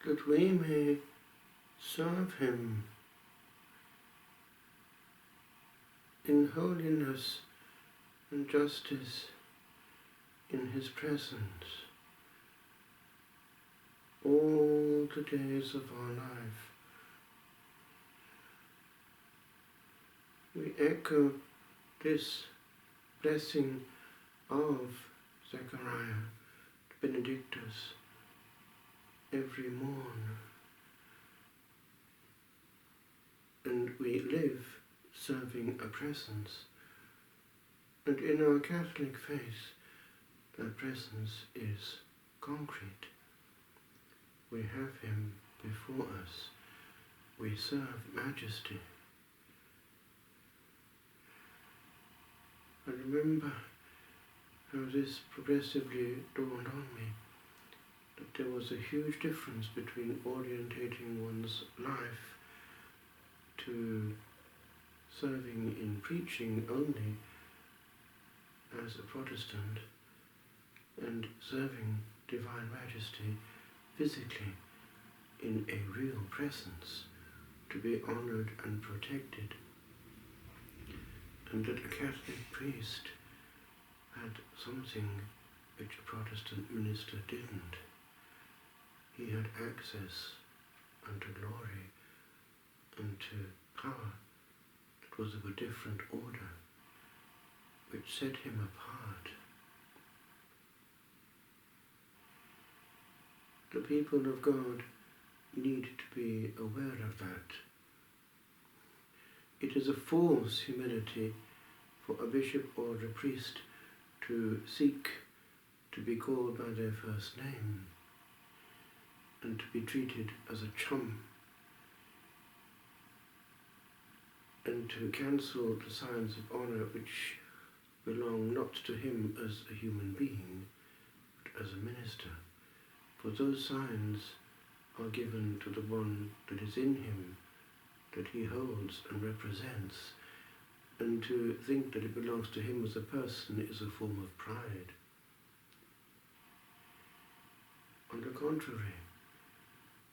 that we may serve him in holiness and justice in his presence all the days of our life. We echo this blessing of Zechariah Benedictus every morn, and we live serving a presence. And in our Catholic faith, that presence is concrete. We have him before us. We serve Majesty. I remember how this progressively dawned on me, that there was a huge difference between orientating one's life to serving in preaching only as a Protestant and serving Divine Majesty physically in a real presence, to be honoured and protected. And that a Catholic priest had something which a Protestant minister didn't. He had access unto glory and to power that was of a different order, which set him apart. The people of God need to be aware of that. It is a false humility for a bishop or a priest to seek to be called by their first name and to be treated as a chum, and to cancel the signs of honour which belong not to him as a human being, but as a minister. For those signs are given to the one that is in him, that he holds and represents, and to think that it belongs to him as a person is a form of pride. On the contrary,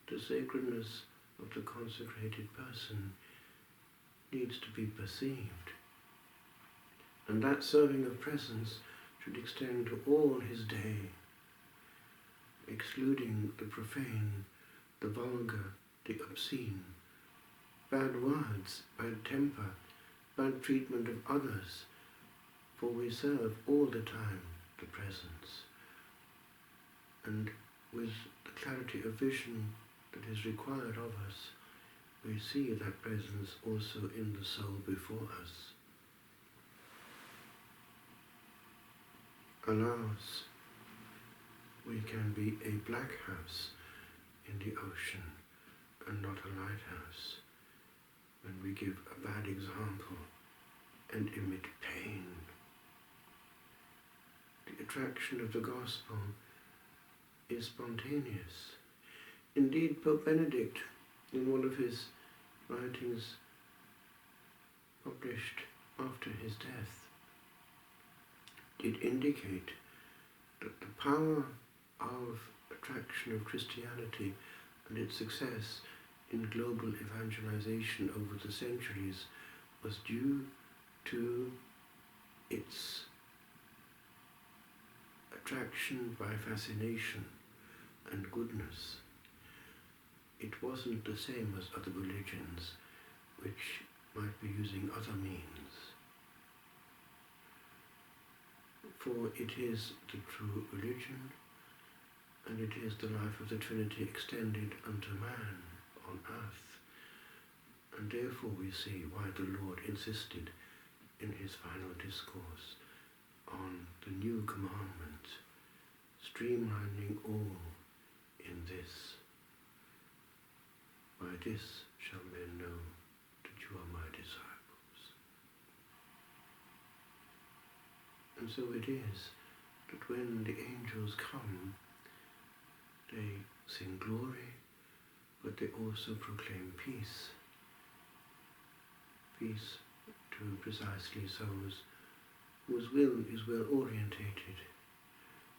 the sacredness of the consecrated person needs to be perceived, and that serving of presence should extend to all his day, excluding the profane, the vulgar, the obscene, bad words, bad temper, bad treatment of others, for we serve all the time the presence. And with the clarity of vision that is required of us, we see that presence also in the soul before us. Alas, we can be a black house in the ocean and not a lighthouse when we give a bad example and emit pain. The attraction of the gospel is spontaneous. Indeed, Pope Benedict, in one of his writings published after his death, did indicate that the power of attraction of Christianity and its success in global evangelization over the centuries was due to its attraction by fascination and goodness. It wasn't the same as other religions, which might be using other means. For it is the true religion, and it is the life of the Trinity extended unto man on earth. And therefore we see why the Lord insisted in his final discourse on the new commandment, streamlining all in this. By this shall men know that you are my disciples. And so it is that when the angels come, they sing glory, but they also proclaim peace. Peace to precisely those whose will is well orientated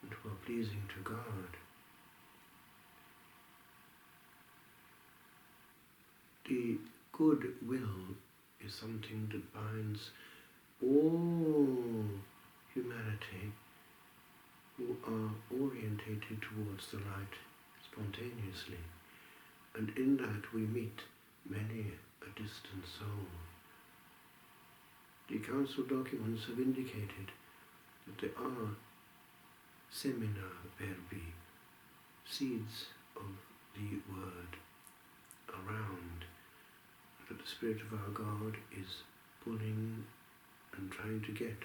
and who are pleasing to God. The good will is something that binds all humanity who are orientated towards the light spontaneously, and in that we meet many a distant soul. The council documents have indicated that there are semina verbi, seeds of the word around, that the Spirit of our God is pulling and trying to get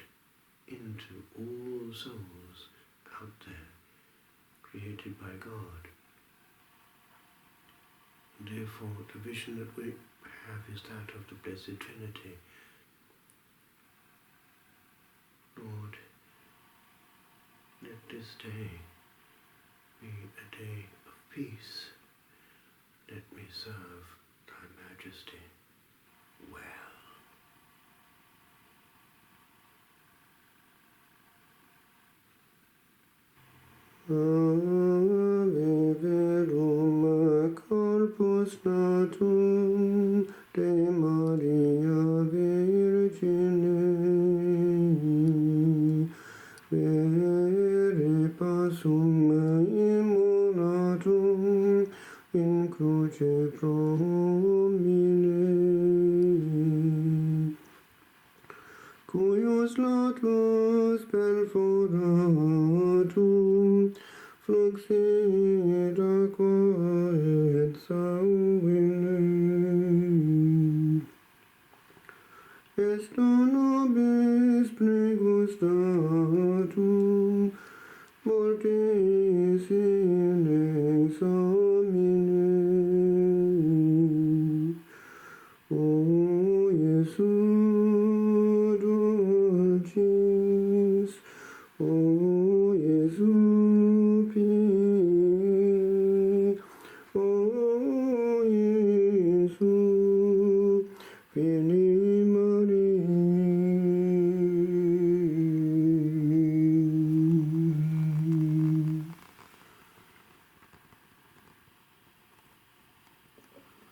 into all souls out there, created by God. And therefore, the vision that we have is that of the Blessed Trinity. Lord, let this day be a day of peace. Let me serve Thy Majesty well. Ave verum corpus natum de Maria Virgine, vere passum immolatum in cruce pro homine, cuius latus perforatum fluxit aqua et sanguine, est nobis pregustam